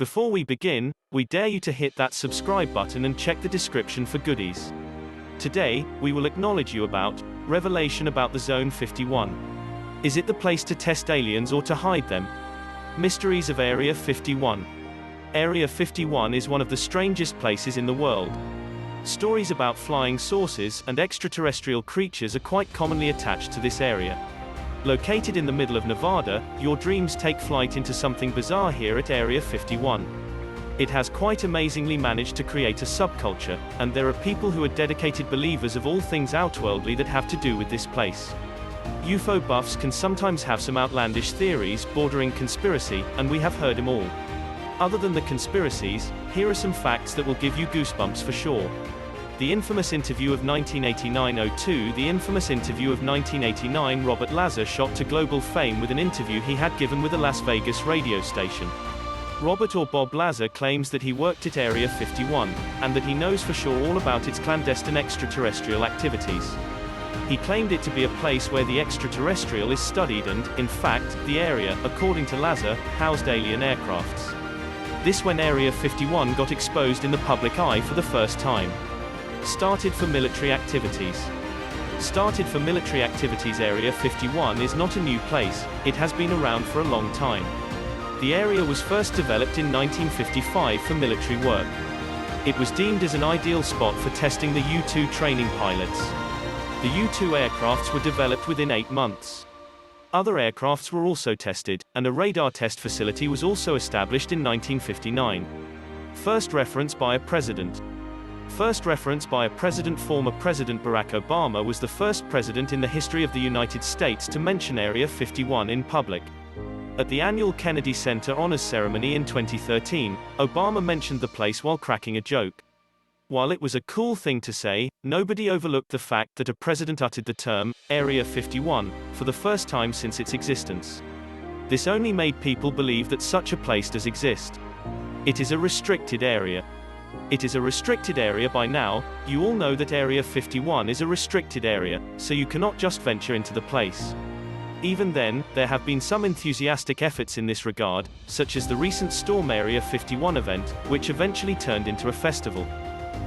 Before we begin, we dare you to hit that subscribe button and check the description for goodies. Today, we will acknowledge you about revelation about the Zone 51. Is it the place to test aliens or to hide them? Mysteries of Area 51. Area 51 is one of the strangest places in the world. Stories about flying saucers and extraterrestrial creatures are quite commonly attached to this area. Located in the middle of Nevada, your dreams take flight into something bizarre here at Area 51. It has quite amazingly managed to create a subculture, and there are people who are dedicated believers of all things outworldly that have to do with this place. UFO buffs can sometimes have some outlandish theories bordering conspiracy, and we have heard them all. Other than the conspiracies, here are some facts that will give you goosebumps for sure. The infamous interview of 1989-02. The infamous interview of 1989. Robert Lazar shot to global fame with an interview he had given with a Las Vegas radio station. Robert or Bob Lazar claims that he worked at Area 51, and that he knows for sure all about its clandestine extraterrestrial activities. He claimed it to be a place where the extraterrestrial is studied and, in fact, the area, according to Lazar, housed alien aircrafts. This when Area 51 got exposed in the public eye for the first time. Started for military activities. Area 51 is not a new place, it has been around for a long time. The area was first developed in 1955 for military work. It was deemed as an ideal spot for testing the U-2 training pilots. The U-2 aircrafts were developed within 8 months. Other aircrafts were also tested, and a radar test facility was also established in 1959. First reference by a president. Former President Barack Obama was the first president in the history of the United States to mention Area 51 in public. At the annual Kennedy Center Honors Ceremony in 2013, Obama mentioned the place while cracking a joke. While it was a cool thing to say, nobody overlooked the fact that a president uttered the term, Area 51, for the first time since its existence. This only made people believe that such a place does exist. It is a restricted area. By now, you all know that Area 51 is a restricted area, so you cannot just venture into the place. Even then, there have been some enthusiastic efforts in this regard, such as the recent Storm Area 51 event, which eventually turned into a festival.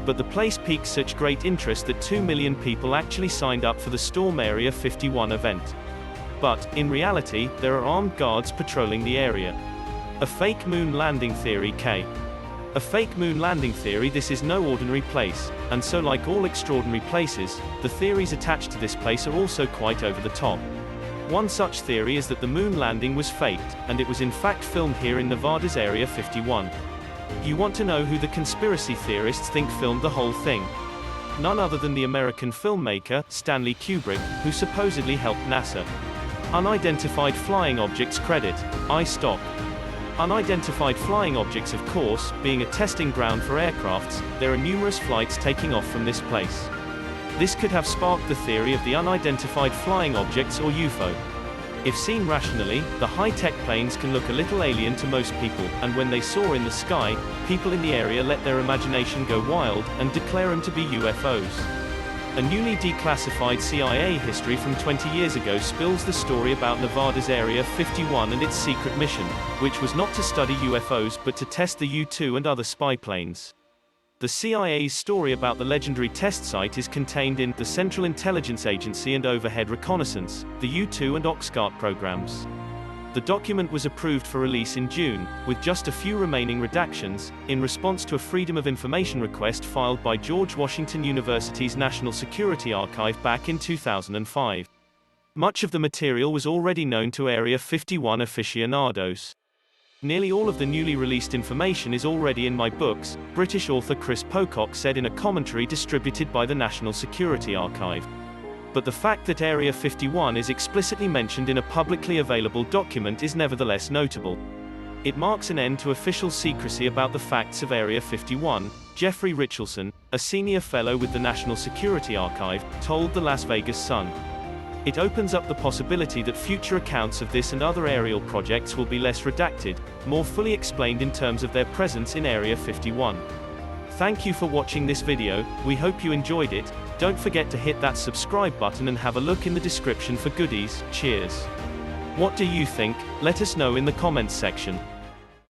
But the place piqued such great interest that 2 million people actually signed up for the Storm Area 51 event. But, in reality, there are armed guards patrolling the area. A fake moon landing theory. A fake moon landing theory. This is no ordinary place, and so like all extraordinary places, the theories attached to this place are also quite over the top. One such theory is that the moon landing was faked, and it was in fact filmed here in Nevada's Area 51. You want to know who the conspiracy theorists think filmed the whole thing? None other than the American filmmaker, Stanley Kubrick, who supposedly helped NASA. Unidentified flying objects credit. Unidentified flying objects, of course, being a testing ground for aircrafts, there are numerous flights taking off from this place. This could have sparked the theory of the unidentified flying objects or UFO. If seen rationally, the high-tech planes can look a little alien to most people, and when they soar in the sky, people in the area let their imagination go wild, and declare them to be UFOs. A newly declassified CIA history from 20 years ago spills the story about Nevada's Area 51 and its secret mission, which was not to study UFOs but to test the U-2 and other spy planes. The CIA's story about the legendary test site is contained in the Central Intelligence Agency and Overhead Reconnaissance, the U-2 and Oxcart programs. The document was approved for release in June, with just a few remaining redactions, in response to a Freedom of Information request filed by George Washington University's National Security Archive back in 2005. Much of the material was already known to Area 51 aficionados. Nearly all of the newly released information is already in my books, British author Chris Pocock said in a commentary distributed by the National Security Archive. But the fact that Area 51 is explicitly mentioned in a publicly available document is nevertheless notable. It marks an end to official secrecy about the facts of Area 51, Jeffrey Richelson, a senior fellow with the National Security Archive, told the Las Vegas Sun. It opens up the possibility that future accounts of this and other aerial projects will be less redacted, more fully explained in terms of their presence in Area 51. Thank you for watching this video, we hope you enjoyed it. Don't forget to hit that subscribe button and have a look in the description for goodies. Cheers. What do you think? Let us know in the comments section.